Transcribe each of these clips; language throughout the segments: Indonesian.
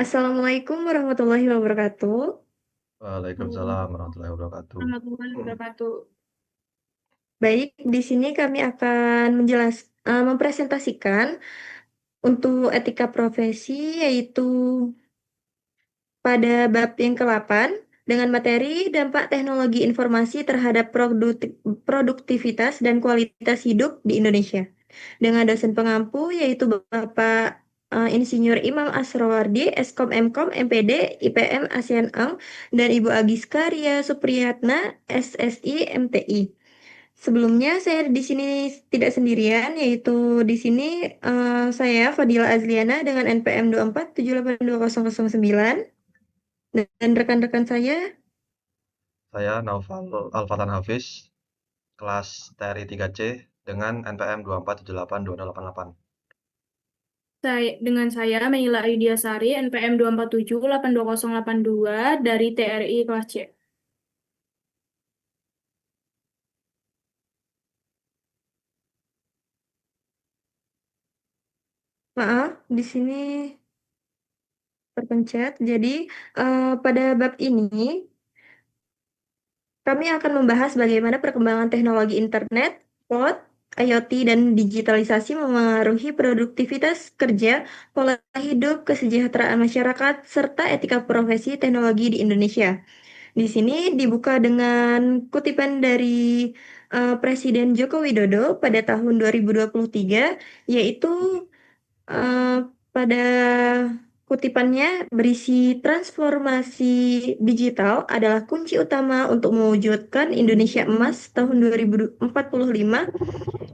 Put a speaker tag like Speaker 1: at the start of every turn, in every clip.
Speaker 1: Assalamualaikum warahmatullahi wabarakatuh.
Speaker 2: Waalaikumsalam
Speaker 1: Halo,
Speaker 2: warahmatullahi wabarakatuh.
Speaker 1: warahmatullahi wabarakatuh. Baik, di sini kami akan mempresentasikan untuk etika profesi, yaitu pada bab yang ke-8 dengan materi dampak teknologi informasi terhadap produktivitas dan kualitas hidup di Indonesia. Dengan dosen pengampu yaitu Bapak Insinyur Imam Asrowardi, Eskom Mkom, MPD, IPM ASEAN Ang, dan Ibu Agiska Ria Supriyatna, SSI MTI. Sebelumnya saya di sini tidak sendirian, yaitu di sini saya Fadila Azliana dengan NPM 24782009 dan rekan-rekan saya.
Speaker 2: Saya Naufal Alfatan Hafiz, kelas TRI 3C dengan NPM 24782088.
Speaker 3: Dengan saya Meila Aidiasari, NPM 247820882 dari TRI kelas C.
Speaker 1: Maaf, di sini terpencet. Jadi pada bab ini kami akan membahas bagaimana perkembangan teknologi internet, cloud, IoT, dan digitalisasi memengaruhi produktivitas kerja, pola hidup, kesejahteraan masyarakat, serta etika profesi teknologi di Indonesia. Di sini dibuka dengan kutipan dari Presiden Joko Widodo pada tahun 2023, yaitu eh, pada kutipannya berisi transformasi digital adalah kunci utama untuk mewujudkan Indonesia Emas tahun 2045.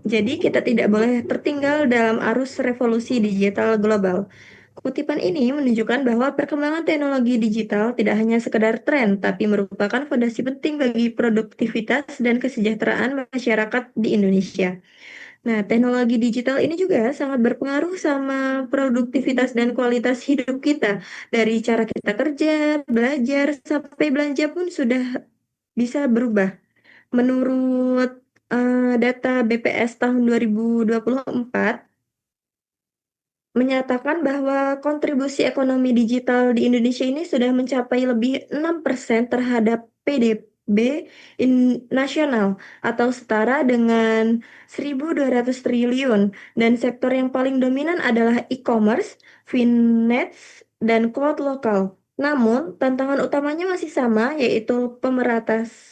Speaker 1: Jadi kita tidak boleh tertinggal dalam arus revolusi digital global. Kutipan ini menunjukkan bahwa perkembangan teknologi digital tidak hanya sekedar tren, tapi merupakan fondasi penting bagi produktivitas dan kesejahteraan masyarakat di Indonesia. Nah, teknologi digital ini juga sangat berpengaruh sama produktivitas dan kualitas hidup kita. Dari cara kita kerja, belajar, sampai belanja pun sudah bisa berubah. Menurut data BPS tahun 2024, menyatakan bahwa kontribusi ekonomi digital di Indonesia ini sudah mencapai lebih 6% terhadap PDB nasional atau setara dengan 1.200 triliun, dan sektor yang paling dominan adalah e-commerce, finance, dan cloud lokal. Namun, tantangan utamanya masih sama, yaitu pemerataan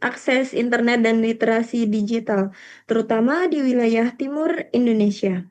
Speaker 1: akses internet dan literasi digital, terutama di wilayah timur Indonesia.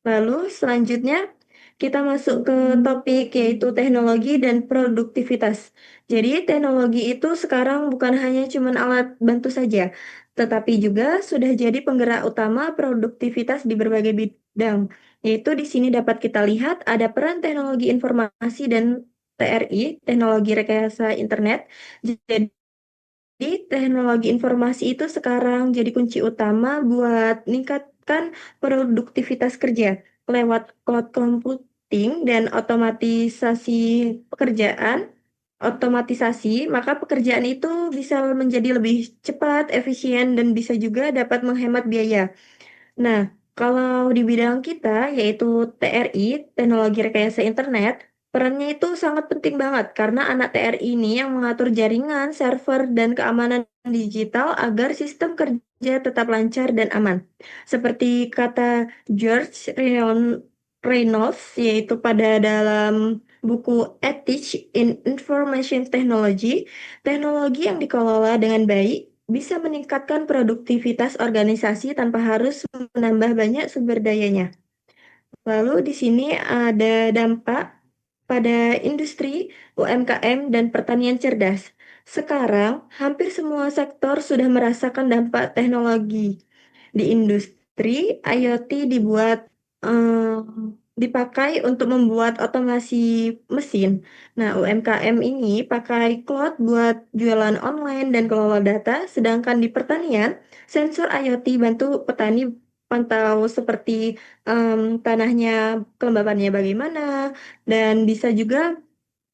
Speaker 1: Lalu selanjutnya kita masuk ke topik yaitu teknologi dan produktivitas. Jadi teknologi itu sekarang bukan hanya cuman alat bantu saja, tetapi juga sudah jadi penggerak utama produktivitas di berbagai bidang. Yaitu di sini dapat kita lihat ada peran teknologi informasi dan TRI, teknologi rekayasa internet. Jadi teknologi informasi itu sekarang jadi kunci utama buat meningkatkan produktivitas kerja lewat cloud computing dan otomatisasi, maka pekerjaan itu bisa menjadi lebih cepat, efisien, dan bisa juga dapat menghemat biaya. Nah, kalau di bidang kita, yaitu TRI, Teknologi Rekayasa Internet, perannya itu sangat penting banget karena anak TRI ini yang mengatur jaringan, server, dan keamanan digital agar sistem kerja tetap lancar dan aman. Seperti kata Reynolds, yaitu pada dalam buku Ethics in Information Technology, teknologi yang dikelola dengan baik bisa meningkatkan produktivitas organisasi tanpa harus menambah banyak sumber dayanya. Lalu di sini ada dampak pada industri, UMKM, dan pertanian cerdas. Sekarang, hampir semua sektor sudah merasakan dampak teknologi. Di industri, IoT dipakai untuk membuat otomasi mesin. Nah, UMKM ini pakai cloud buat jualan online dan kelola data, sedangkan di pertanian, sensor IoT bantu petani pantau seperti tanahnya kelembabannya bagaimana, dan bisa juga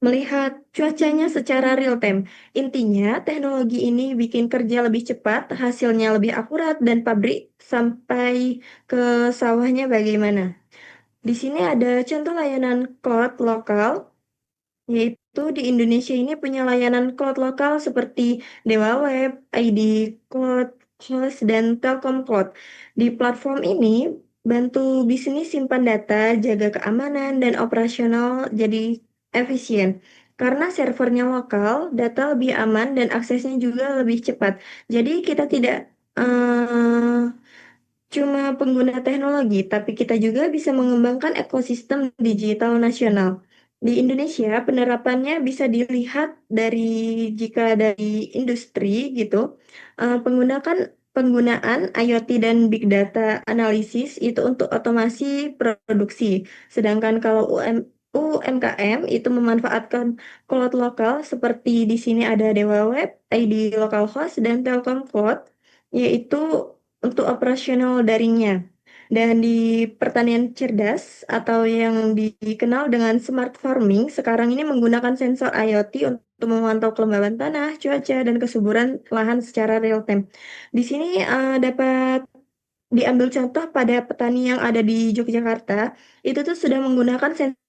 Speaker 1: melihat cuacanya secara real time. Intinya, teknologi ini bikin kerja lebih cepat, hasilnya lebih akurat, dan pabrik sampai ke sawahnya bagaimana. Di sini ada contoh layanan cloud lokal, yaitu di Indonesia ini punya layanan cloud lokal seperti Dewa Web, ID Cloud, Host, dan Telkom Cloud. Di platform ini, bantu bisnis simpan data, jaga keamanan, dan operasional jadi efisien. Karena servernya lokal, data lebih aman, dan aksesnya juga lebih cepat. Jadi kita tidak eh, cuma pengguna teknologi, tapi kita juga bisa mengembangkan ekosistem digital nasional. Di Indonesia, penerapannya bisa dilihat dari jika dari industri gitu, penggunaan IoT dan Big Data Analisis itu untuk otomasi produksi. Sedangkan kalau UMKM itu memanfaatkan cloud lokal seperti di sini ada Dewa Web, ID Localhost, dan Telkom Cloud, yaitu untuk operasional daringnya. Dan di pertanian cerdas atau yang dikenal dengan smart farming, sekarang ini menggunakan sensor IoT untuk memantau kelembaban tanah, cuaca, dan kesuburan lahan secara real time. Di sini dapat diambil contoh pada petani yang ada di Yogyakarta, itu tuh sudah menggunakan sensor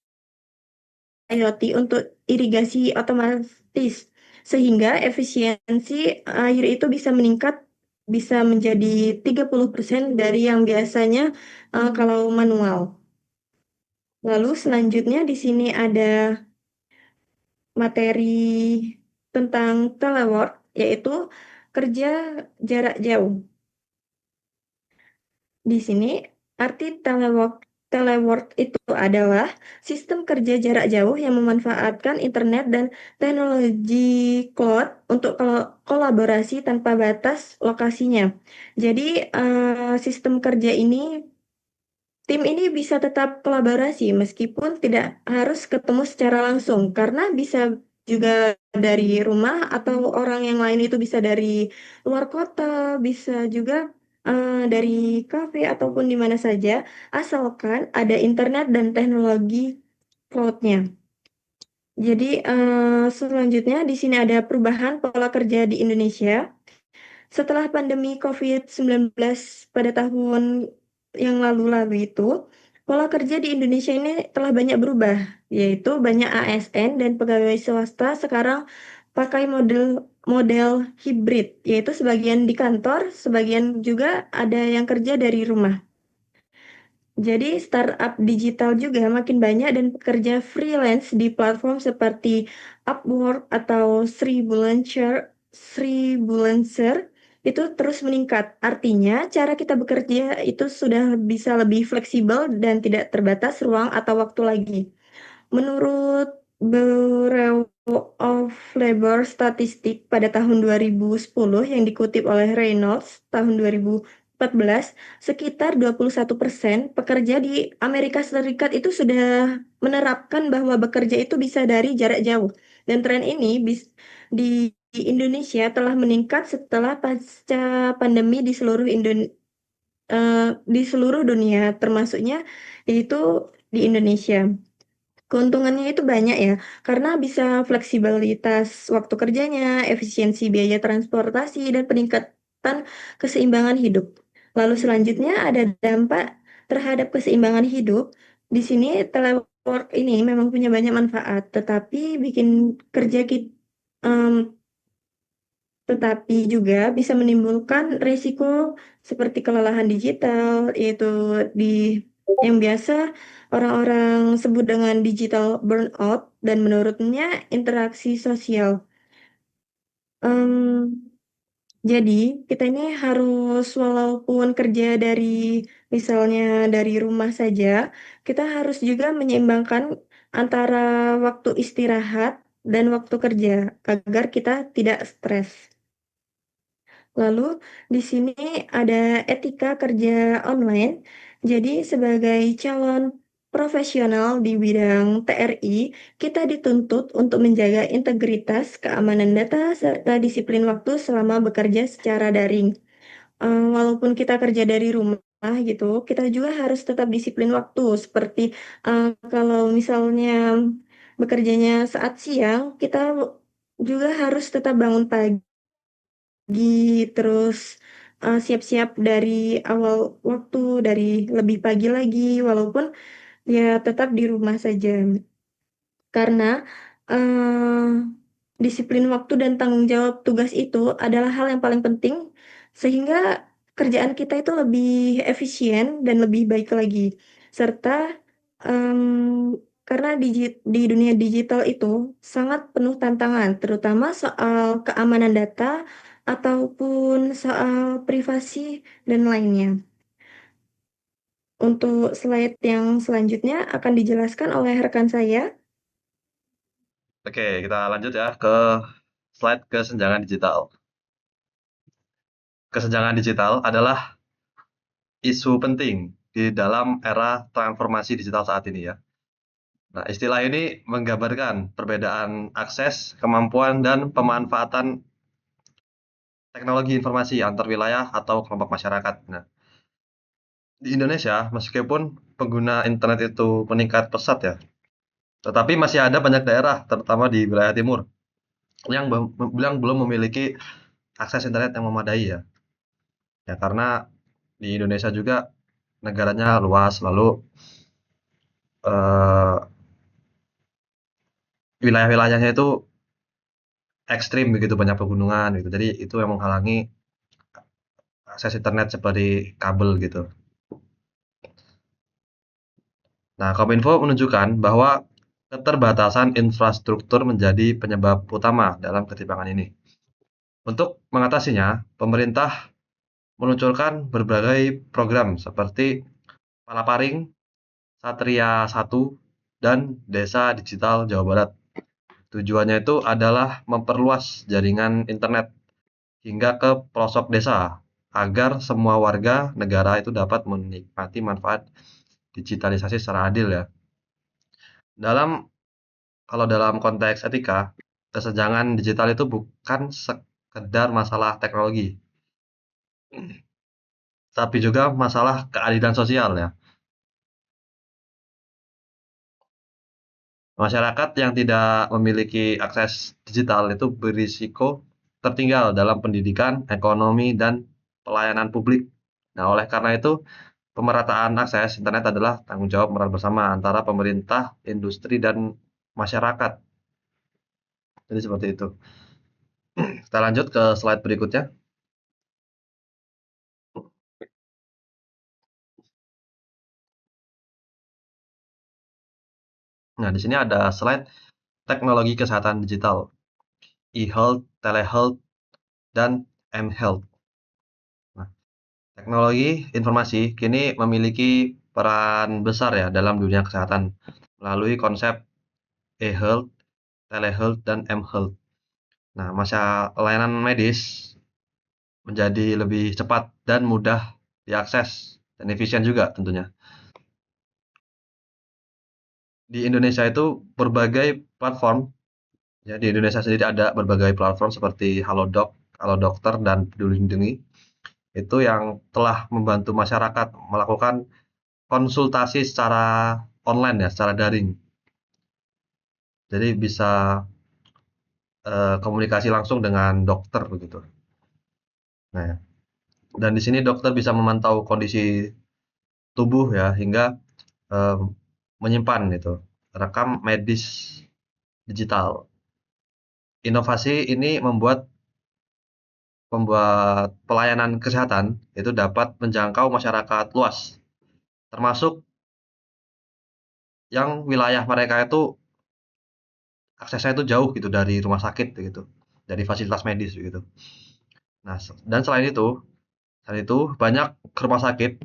Speaker 1: IoT untuk irigasi otomatis, sehingga efisiensi air itu bisa meningkat bisa menjadi 30% dari yang biasanya kalau manual. Lalu selanjutnya di sini ada materi tentang telework, yaitu kerja jarak jauh. Di sini arti telework itu adalah sistem kerja jarak jauh yang memanfaatkan internet dan teknologi cloud untuk kolaborasi tanpa batas lokasinya. Jadi sistem kerja ini tim ini bisa tetap kolaborasi meskipun tidak harus ketemu secara langsung karena bisa juga dari rumah atau orang yang lain itu bisa dari luar kota, bisa juga dari kafe ataupun di mana saja, asalkan ada internet dan teknologi cloud-nya. Jadi selanjutnya di sini ada perubahan pola kerja di Indonesia. Setelah pandemi COVID-19 pada tahun yang lalu-lalu itu, pola kerja di Indonesia ini telah banyak berubah, yaitu banyak ASN dan pegawai swasta sekarang pakai model model hibrid, yaitu sebagian di kantor, sebagian juga ada yang kerja dari rumah. Jadi startup digital juga makin banyak dan pekerja freelance di platform seperti Upwork atau Sribulancer itu terus meningkat. Artinya cara kita bekerja itu sudah bisa lebih fleksibel dan tidak terbatas ruang atau waktu lagi. Menurut Bureau of Labor Statistik pada tahun 2010 yang dikutip oleh Reynolds tahun 2014, sekitar 21% pekerja di Amerika Serikat itu sudah menerapkan bahwa bekerja itu bisa dari jarak jauh. Dan tren ini di Indonesia telah meningkat setelah pasca pandemi di seluruh dunia, termasuknya yaitu di Indonesia. Keuntungannya itu banyak ya, karena bisa fleksibilitas waktu kerjanya, efisiensi biaya transportasi, dan peningkatan keseimbangan hidup. Lalu selanjutnya ada dampak terhadap keseimbangan hidup. Di sini telework ini memang punya banyak manfaat, tetapi juga bisa menimbulkan risiko seperti kelelahan digital, yaitu di yang biasa orang-orang sebut dengan digital burnout, dan menurutnya interaksi sosial. Em, jadi kita ini harus walaupun kerja dari misalnya dari rumah saja, kita harus juga menyeimbangkan antara waktu istirahat dan waktu kerja agar kita tidak stres. Lalu di sini ada etika kerja online. Jadi sebagai calon profesional di bidang TRI, kita dituntut untuk menjaga integritas, keamanan data, serta disiplin waktu selama bekerja secara daring. Walaupun kita kerja dari rumah gitu, kita juga harus tetap disiplin waktu. Seperti kalau misalnya bekerjanya saat siang, kita juga harus tetap bangun pagi, terus siap-siap dari awal waktu, dari lebih pagi lagi, walaupun ya tetap di rumah saja. Karena disiplin waktu dan tanggung jawab tugas itu adalah hal yang paling penting, sehingga kerjaan kita itu lebih efisien dan lebih baik lagi. Serta karena di dunia digital itu sangat penuh tantangan, terutama soal keamanan data ataupun soal privasi dan lainnya. Untuk slide yang selanjutnya akan dijelaskan oleh rekan saya.
Speaker 2: Oke, kita lanjut ya ke slide kesenjangan digital. Kesenjangan digital adalah isu penting di dalam era transformasi digital saat ini ya. Nah, istilah ini menggambarkan perbedaan akses, kemampuan, dan pemanfaatan teknologi informasi antar wilayah atau kelompok masyarakat. Nah, di Indonesia, meskipun pengguna internet itu meningkat pesat ya, tetapi masih ada banyak daerah, terutama di wilayah timur, yang belum memiliki akses internet yang memadai ya. Ya, karena di Indonesia juga negaranya luas, lalu eh, wilayah-wilayahnya itu ekstrim begitu, banyak pegunungan gitu. Jadi itu yang menghalangi akses internet seperti kabel gitu. Nah, Kominfo menunjukkan bahwa keterbatasan infrastruktur menjadi penyebab utama dalam ketimpangan ini. Untuk mengatasinya, pemerintah meluncurkan berbagai program seperti Palaparing, Satria 1, dan Desa Digital Jawa Barat. Tujuannya itu adalah memperluas jaringan internet hingga ke pelosok desa agar semua warga negara itu dapat menikmati manfaat digitalisasi secara adil ya. Kalau dalam konteks etika, kesenjangan digital itu bukan sekedar masalah teknologi, tapi juga masalah keadilan sosial ya. Masyarakat yang tidak memiliki akses digital itu berisiko tertinggal dalam pendidikan, ekonomi, dan pelayanan publik. Nah, oleh karena itu, pemerataan akses internet adalah tanggung jawab moral bersama antara pemerintah, industri, dan masyarakat. Jadi seperti itu. Kita lanjut ke slide berikutnya. Nah, di sini ada slide teknologi kesehatan digital, e-health, telehealth, dan m-health. Nah, teknologi informasi kini memiliki peran besar ya dalam dunia kesehatan melalui konsep e-health, telehealth, dan m-health. Nah, masa layanan medis menjadi lebih cepat dan mudah diakses dan efisien juga tentunya. Di Indonesia itu berbagai platform, ya di Indonesia sendiri ada berbagai platform seperti Halodoc, Halodokter, dan Peduli Lindungi. Itu yang telah membantu masyarakat melakukan konsultasi secara online ya, secara daring. Jadi bisa komunikasi langsung dengan dokter begitu. Nah, dan di sini dokter bisa memantau kondisi tubuh ya hingga menyimpan itu rekam medis digital. Inovasi ini membuat pelayanan kesehatan itu dapat menjangkau masyarakat luas, termasuk yang wilayah mereka itu aksesnya itu jauh gitu dari rumah sakit gitu, dari fasilitas medis gitu. Nah, dan selain itu banyak rumah sakit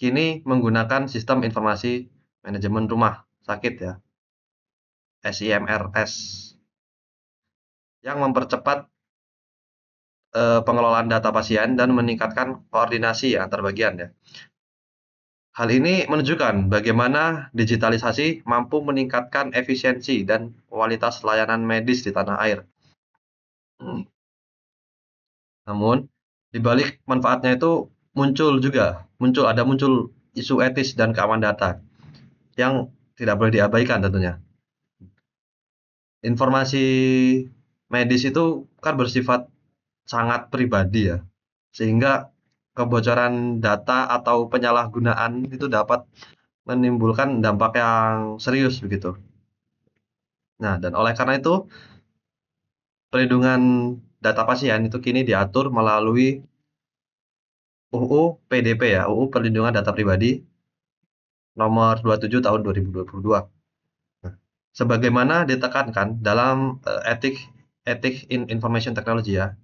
Speaker 2: kini menggunakan sistem informasi manajemen rumah sakit ya, SIMRS, yang mempercepat pengelolaan data pasien dan meningkatkan koordinasi antar bagian ya. Hal ini menunjukkan bagaimana digitalisasi mampu meningkatkan efisiensi dan kualitas layanan medis di tanah air. Namun, di balik manfaatnya itu muncul isu etis dan keamanan data yang tidak boleh diabaikan tentunya. informasi medis itu kan bersifat sangat pribadi ya, sehingga kebocoran data atau penyalahgunaan itu dapat menimbulkan dampak yang serius begitu. Nah, dan oleh karena itu perlindungan data pasien itu kini diatur melalui UU PDP ya, UU Perlindungan Data Pribadi nomor 27 tahun 2022. Nah, sebagaimana ditekankan dalam etik etik in information technology ya,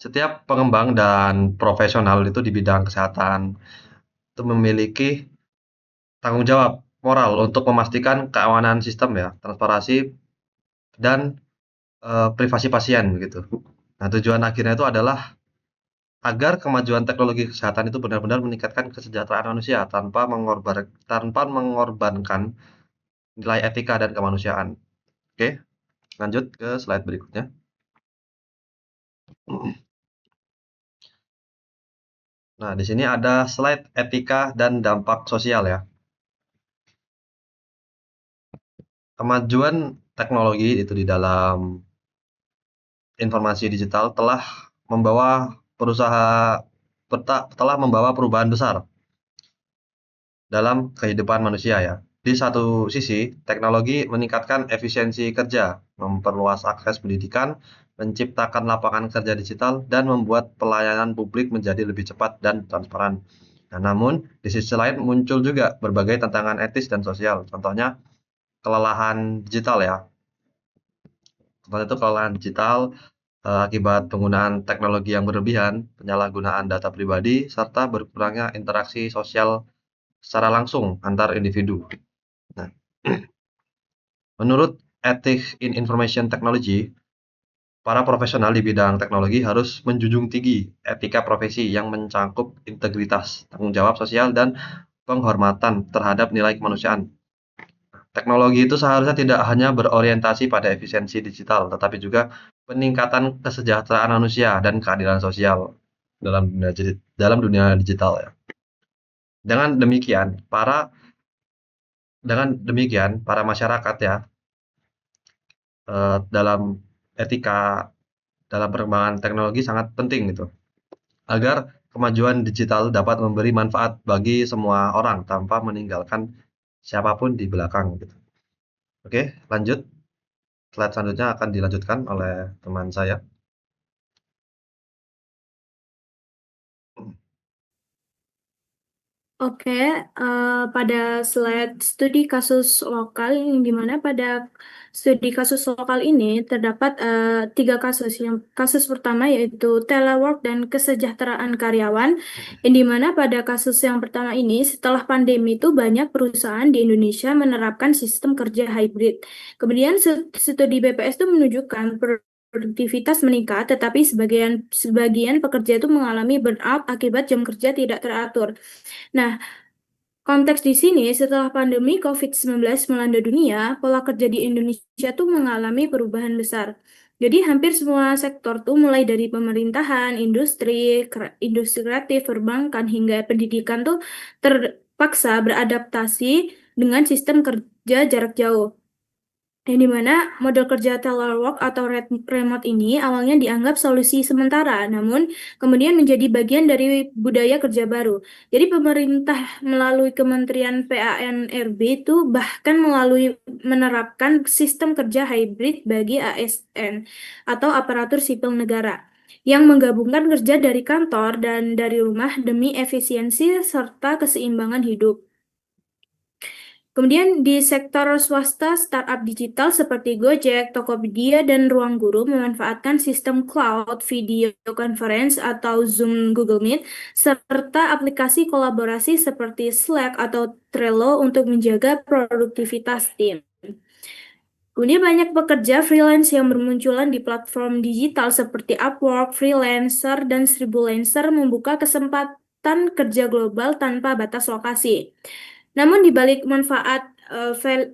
Speaker 2: setiap pengembang dan profesional itu di bidang kesehatan itu memiliki tanggung jawab moral untuk memastikan keamanan sistem ya, transparansi dan privasi pasien begitu. Nah, tujuan akhirnya itu adalah agar kemajuan teknologi kesehatan itu benar-benar meningkatkan kesejahteraan manusia tanpa mengorbankan nilai etika dan kemanusiaan. Oke, lanjut ke slide berikutnya. Nah, di sini ada slide etika dan dampak sosial ya. Kemajuan teknologi itu di dalam informasi digital telah membawa perubahan besar dalam kehidupan manusia ya. Di satu sisi, teknologi meningkatkan efisiensi kerja, memperluas akses pendidikan, menciptakan lapangan kerja digital, dan membuat pelayanan publik menjadi lebih cepat dan transparan. Nah, namun, di sisi lain muncul juga berbagai tantangan etis dan sosial. Contohnya, kelelahan digital ya. Contohnya itu kelelahan digital akibat penggunaan teknologi yang berlebihan, penyalahgunaan data pribadi, serta berkurangnya interaksi sosial secara langsung antar individu. Nah, menurut Ethics in Information Technology, para profesional di bidang teknologi harus menjunjung tinggi etika profesi yang mencakup integritas, tanggung jawab sosial, dan penghormatan terhadap nilai kemanusiaan. Teknologi itu seharusnya tidak hanya berorientasi pada efisiensi digital, tetapi juga peningkatan kesejahteraan manusia dan keadilan sosial dalam dunia digital ya. Dengan demikian para masyarakat ya dalam etika dalam perkembangan teknologi sangat penting gitu agar kemajuan digital dapat memberi manfaat bagi semua orang tanpa meninggalkan siapapun di belakang gitu. Oke, lanjut. Slide selanjutnya akan dilanjutkan oleh teman saya.
Speaker 3: Oke, pada slide studi kasus lokal, yang dimana pada studi kasus lokal ini terdapat tiga kasus. Yang kasus pertama yaitu telework dan kesejahteraan karyawan, yang dimana pada kasus yang pertama ini setelah pandemi itu banyak perusahaan di Indonesia menerapkan sistem kerja hybrid. Kemudian studi BPS itu menunjukkan produktivitas meningkat, tetapi sebagian pekerja itu mengalami burnout akibat jam kerja tidak teratur. Nah, konteks di sini setelah pandemi COVID-19 melanda dunia, pola kerja di Indonesia tuh mengalami perubahan besar. Jadi hampir semua sektor tuh mulai dari pemerintahan, industri kreatif, perbankan hingga pendidikan tuh terpaksa beradaptasi dengan sistem kerja jarak jauh. Yang dimana model kerja telework atau remote ini awalnya dianggap solusi sementara, namun kemudian menjadi bagian dari budaya kerja baru. Jadi pemerintah melalui Kementerian PANRB itu bahkan menerapkan sistem kerja hybrid bagi ASN atau aparatur sipil negara yang menggabungkan kerja dari kantor dan dari rumah demi efisiensi serta keseimbangan hidup. Kemudian di sektor swasta, startup digital seperti Gojek, Tokopedia, dan Ruang Guru memanfaatkan sistem cloud, video conference atau Zoom Google Meet, serta aplikasi kolaborasi seperti Slack atau Trello untuk menjaga produktivitas tim. Kemudian banyak pekerja freelance yang bermunculan di platform digital seperti Upwork, Freelancer, dan Seribulancer membuka kesempatan kerja global tanpa batas lokasi. Namun di balik manfaat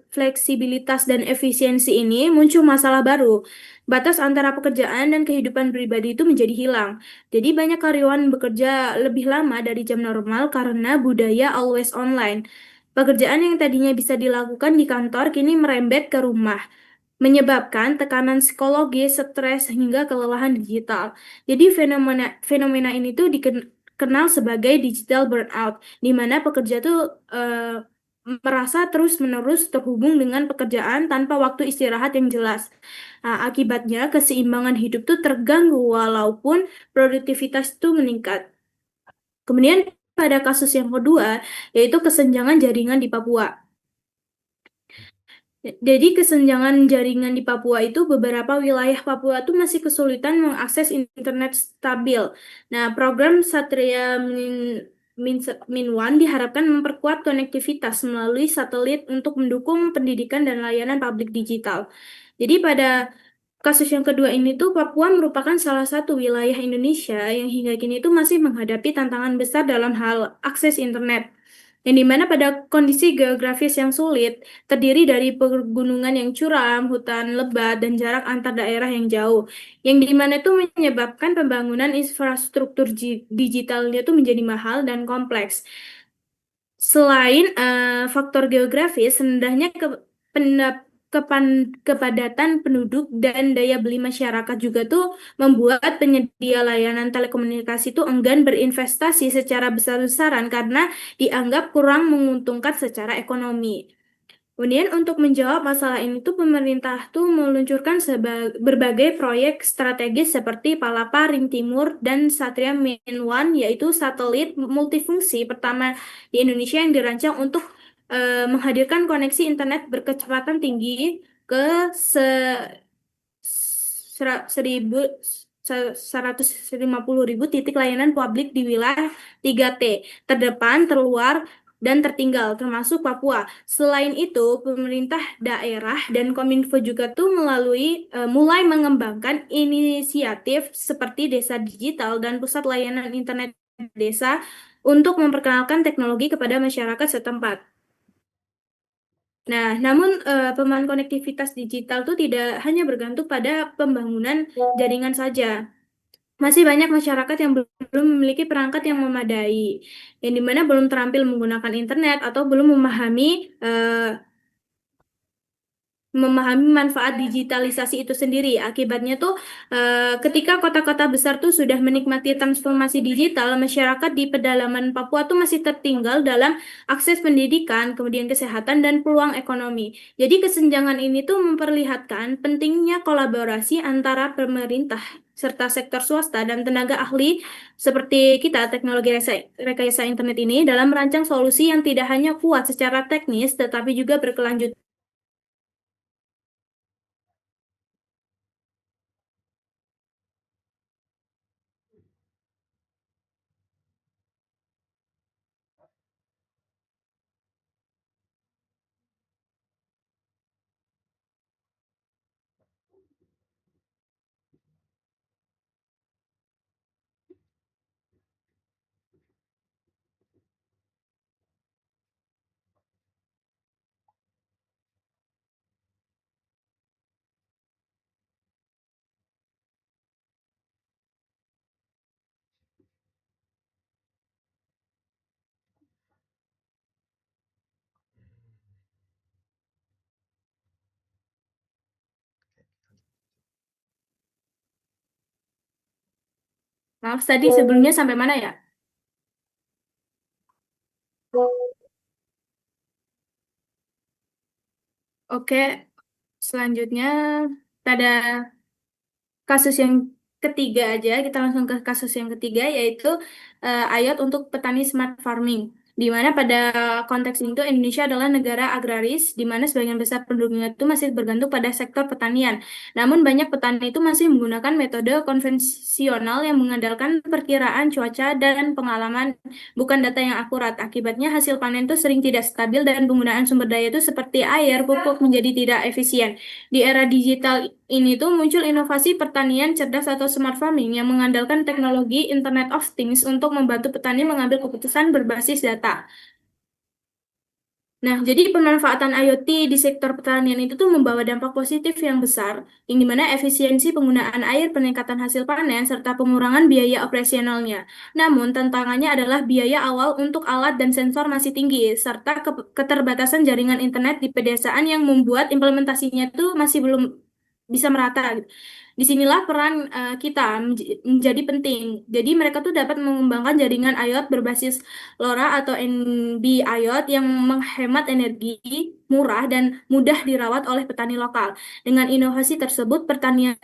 Speaker 3: fleksibilitas dan efisiensi ini muncul masalah baru. Batas antara pekerjaan dan kehidupan pribadi itu menjadi hilang. Jadi banyak karyawan bekerja lebih lama dari jam normal karena budaya always online. Pekerjaan yang tadinya bisa dilakukan di kantor kini merembet ke rumah, menyebabkan tekanan psikologis, stres, hingga kelelahan digital. Jadi fenomena fenomena ini tuh dikenal sebagai digital burnout, di mana pekerja tuh merasa terus-menerus terhubung dengan pekerjaan tanpa waktu istirahat yang jelas. Nah, akibatnya keseimbangan hidup tuh terganggu walaupun produktivitas tuh meningkat. Kemudian pada kasus yang kedua, yaitu kesenjangan jaringan di Papua. Jadi kesenjangan jaringan di Papua itu beberapa wilayah Papua itu masih kesulitan mengakses internet stabil. Nah, program Satria Min One diharapkan memperkuat konektivitas melalui satelit untuk mendukung pendidikan dan layanan publik digital. Jadi pada kasus yang kedua ini tuh Papua merupakan salah satu wilayah Indonesia yang hingga kini tuh masih menghadapi tantangan besar dalam hal akses internet. Yang dimana pada kondisi geografis yang sulit, terdiri dari pegunungan yang curam, hutan lebat, dan jarak antar daerah yang jauh. Yang dimana itu menyebabkan pembangunan infrastruktur digitalnya itu menjadi mahal dan kompleks. Selain faktor geografis, rendahnya kepadatan penduduk dan daya beli masyarakat juga tuh membuat penyedia layanan telekomunikasi itu enggan berinvestasi secara besar-besaran karena dianggap kurang menguntungkan secara ekonomi. Kemudian untuk menjawab masalah ini tuh pemerintah tuh meluncurkan berbagai proyek strategis seperti Palaparing Timur dan Satria Min One, yaitu satelit multifungsi pertama di Indonesia yang dirancang untuk menghadirkan koneksi internet berkecepatan tinggi ke se 150.000 titik layanan publik di wilayah 3T, terdepan, terluar, dan tertinggal, termasuk Papua. Selain itu, pemerintah daerah dan Kominfo juga tuh mulai mengembangkan inisiatif seperti Desa Digital dan Pusat Layanan Internet Desa untuk memperkenalkan teknologi kepada masyarakat setempat. Nah, namun pembangunan konektivitas digital itu tidak hanya bergantung pada pembangunan jaringan saja. Masih banyak masyarakat yang belum memiliki perangkat yang memadai, yang dimana belum terampil menggunakan internet atau belum memahami manfaat digitalisasi itu sendiri. Akibatnya tuh ketika kota-kota besar tuh sudah menikmati transformasi digital, masyarakat di pedalaman Papua tuh masih tertinggal dalam akses pendidikan, kemudian kesehatan dan peluang ekonomi. Jadi kesenjangan ini tuh memperlihatkan pentingnya kolaborasi antara pemerintah serta sektor swasta dan tenaga ahli seperti kita teknologi rekayasa internet ini dalam merancang solusi yang tidak hanya kuat secara teknis tetapi juga berkelanjutan. Maaf, tadi sebelumnya sampai mana ya? Oke, selanjutnya pada kasus yang ketiga aja, kita langsung ke kasus yang ketiga, yaitu IoT untuk petani smart farming. Di mana pada konteks itu Indonesia adalah negara agraris, di mana sebagian besar penduduknya itu masih bergantung pada sektor pertanian. Namun banyak petani itu masih menggunakan metode konvensional yang mengandalkan perkiraan cuaca dan pengalaman, bukan data yang akurat. Akibatnya hasil panen itu sering tidak stabil dan penggunaan sumber daya itu seperti air, pupuk menjadi tidak efisien. Di era digital ini tuh muncul inovasi pertanian cerdas atau smart farming yang mengandalkan teknologi Internet of Things untuk membantu petani mengambil keputusan berbasis data. Nah, jadi pemanfaatan IoT di sektor pertanian itu tuh membawa dampak positif yang besar, yang dimana efisiensi penggunaan air, peningkatan hasil panen, serta pengurangan biaya operasionalnya. Namun, tantangannya adalah biaya awal untuk alat dan sensor masih tinggi, serta keterbatasan jaringan internet di pedesaan yang membuat implementasinya tuh masih belum bisa merata, gitu. Disinilah peran kita menjadi penting. Jadi mereka tuh dapat mengembangkan jaringan IoT berbasis LoRa atau NB IoT yang menghemat energi, murah, dan mudah dirawat oleh petani lokal. Dengan inovasi tersebut, pertanian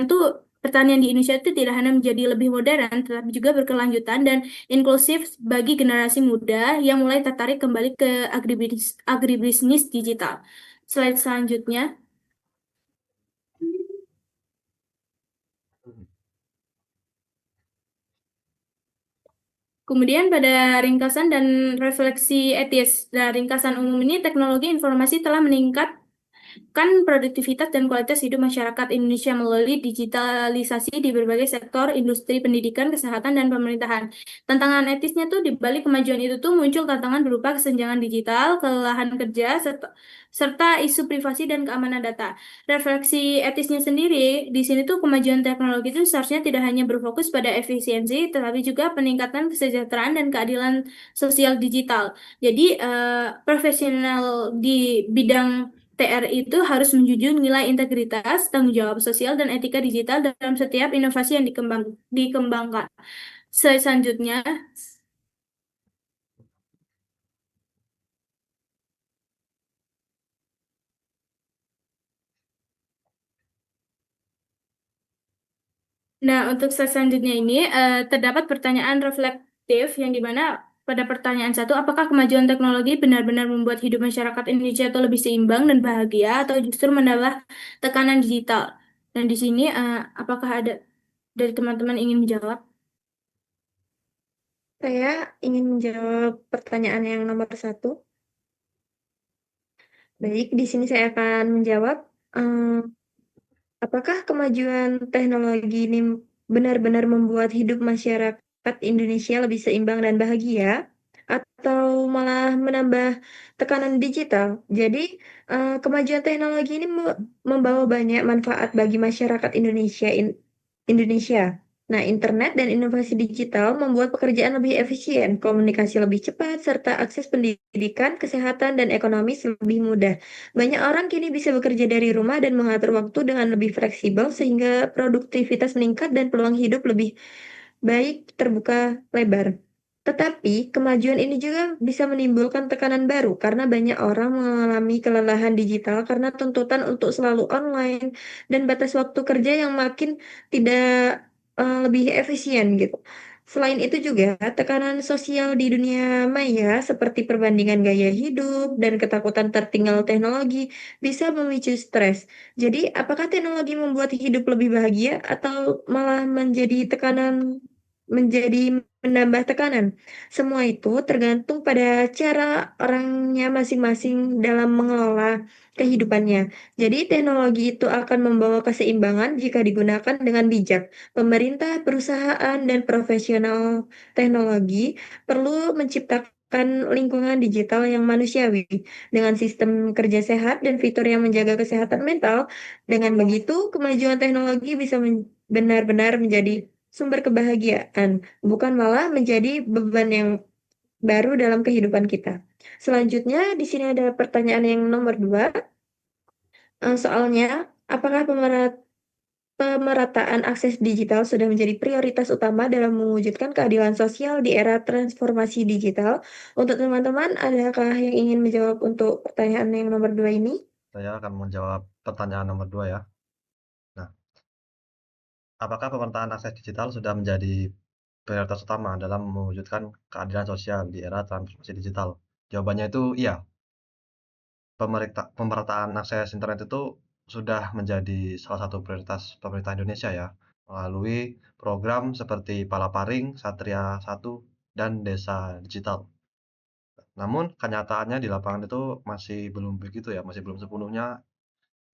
Speaker 3: di Indonesia itu tidak hanya menjadi lebih modern, tetapi juga berkelanjutan dan inklusif bagi generasi muda yang mulai tertarik kembali ke agribisnis digital. Slide selanjutnya. Kemudian pada ringkasan dan refleksi etis. Nah, ringkasan umum ini teknologi informasi telah meningkatkan produktivitas dan kualitas hidup masyarakat Indonesia melalui digitalisasi di berbagai sektor industri, pendidikan, kesehatan, dan pemerintahan. Tantangan etisnya tuh di balik kemajuan itu tuh muncul tantangan berupa kesenjangan digital, kelelahan kerja, serta isu privasi dan keamanan data. Refleksi etisnya sendiri, di sini tuh kemajuan teknologi itu seharusnya tidak hanya berfokus pada efisiensi, tetapi juga peningkatan kesejahteraan dan keadilan sosial digital. Jadi, profesional di bidang TR itu harus menjunjung nilai integritas, tanggung jawab sosial, dan etika digital dalam setiap inovasi yang dikembangkan. Selanjutnya, nah untuk selanjutnya ini terdapat pertanyaan reflektif yang dimana pada pertanyaan satu, apakah kemajuan teknologi benar-benar membuat hidup masyarakat Indonesia itu lebih seimbang dan bahagia atau justru menambah tekanan digital? Dan di sini apakah ada dari teman-teman ingin menjawab?
Speaker 1: Saya ingin menjawab pertanyaan yang nomor satu. Baik, di sini saya akan menjawab. eh, Apakah kemajuan teknologi ini benar-benar membuat hidup masyarakat Indonesia lebih seimbang dan bahagia, atau malah menambah tekanan digital? Jadi, kemajuan teknologi ini membawa banyak manfaat bagi masyarakat Indonesia. Nah, internet dan inovasi digital membuat pekerjaan lebih efisien, komunikasi lebih cepat, serta akses pendidikan, kesehatan, dan ekonomi lebih mudah. Banyak orang kini bisa bekerja dari rumah dan mengatur waktu dengan lebih fleksibel sehingga produktivitas meningkat dan peluang hidup lebih baik terbuka lebar. Tetapi kemajuan ini juga bisa menimbulkan tekanan baru karena banyak orang mengalami kelelahan digital karena tuntutan untuk selalu online dan batas waktu kerja yang makin tidak lebih efisien gitu. Selain itu juga tekanan sosial di dunia maya seperti perbandingan gaya hidup dan ketakutan tertinggal teknologi bisa memicu stres. Jadi, apakah teknologi membuat hidup lebih bahagia atau malah menjadi menambah tekanan? Semua itu tergantung pada cara orangnya masing-masing dalam mengelola kehidupannya. Jadi, teknologi itu akan membawa keseimbangan jika digunakan dengan bijak. Pemerintah, perusahaan, dan profesional teknologi perlu menciptakan lingkungan digital yang manusiawi dengan sistem kerja sehat dan fitur yang menjaga kesehatan mental. Dengan begitu, kemajuan teknologi bisa benar-benar menjadi sumber kebahagiaan, bukan malah menjadi beban yang baru dalam kehidupan kita. Selanjutnya, di sini ada pertanyaan yang nomor dua. Soalnya, apakah pemerataan akses digital sudah menjadi prioritas utama dalam mewujudkan keadilan sosial di era transformasi digital? Untuk teman-teman, adakah yang ingin menjawab untuk pertanyaan yang nomor dua ini?
Speaker 2: Saya akan menjawab pertanyaan nomor 2 ya. Nah, apakah pemerataan akses digital sudah menjadi prioritas utama dalam mewujudkan keadilan sosial di era transformasi digital? Jawabannya itu iya. Pemerataan akses internet itu sudah menjadi salah satu prioritas pemerintah Indonesia ya, melalui program seperti Palaparing, Satria 1, dan Desa Digital. Namun kenyataannya di lapangan itu masih belum begitu ya, masih belum sepenuhnya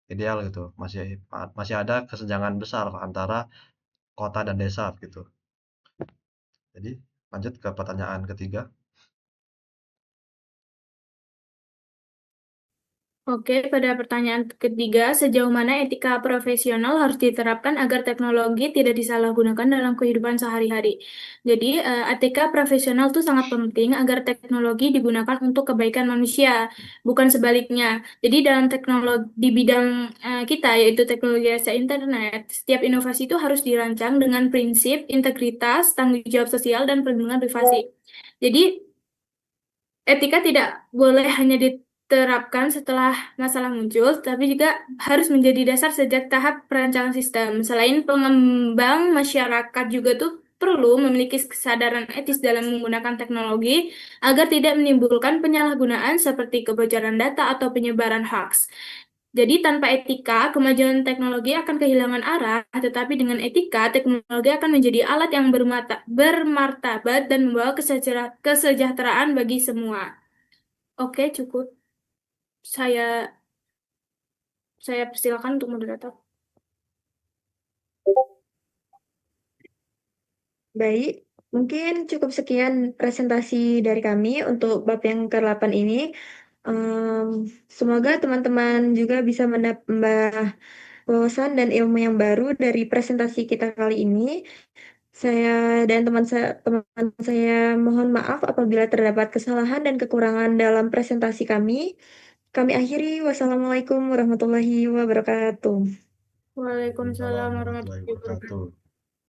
Speaker 2: ideal gitu. Masih ada kesenjangan besar antara kota dan desa gitu. Jadi lanjut ke pertanyaan ketiga.
Speaker 3: Oke, pada pertanyaan ketiga, sejauh mana etika profesional harus diterapkan agar teknologi tidak disalahgunakan dalam kehidupan sehari-hari? Jadi, etika profesional itu sangat penting agar teknologi digunakan untuk kebaikan manusia, bukan sebaliknya. Jadi, dalam teknologi di bidang kita, yaitu teknologi jasa internet, setiap inovasi itu harus dirancang dengan prinsip integritas, tanggung jawab sosial, dan perlindungan privasi. Jadi, etika tidak boleh hanya diterapkan setelah masalah muncul, tapi juga harus menjadi dasar sejak tahap perancangan sistem. Selain pengembang masyarakat juga tuh perlu memiliki kesadaran etis dalam menggunakan teknologi agar tidak menimbulkan penyalahgunaan seperti kebocoran data atau penyebaran hoax. Jadi tanpa etika, kemajuan teknologi akan kehilangan arah, tetapi dengan etika, teknologi akan menjadi alat yang bermartabat dan membawa kesejahteraan bagi semua. Oke, cukup. Saya saya persilakan untuk moderator.
Speaker 1: Baik, mungkin cukup sekian presentasi dari kami untuk bab yang ke-8 ini. Semoga teman-teman juga bisa menambah wawasan dan ilmu yang baru dari presentasi kita kali ini. Saya dan teman saya mohon maaf apabila terdapat kesalahan dan kekurangan dalam presentasi kami. Kami akhiri. Wassalamualaikum warahmatullahi wabarakatuh.
Speaker 3: Waalaikumsalam
Speaker 2: Waalaikumsalam warahmatullahi
Speaker 3: warahmatullahi wabarakatuh.
Speaker 2: wabarakatuh.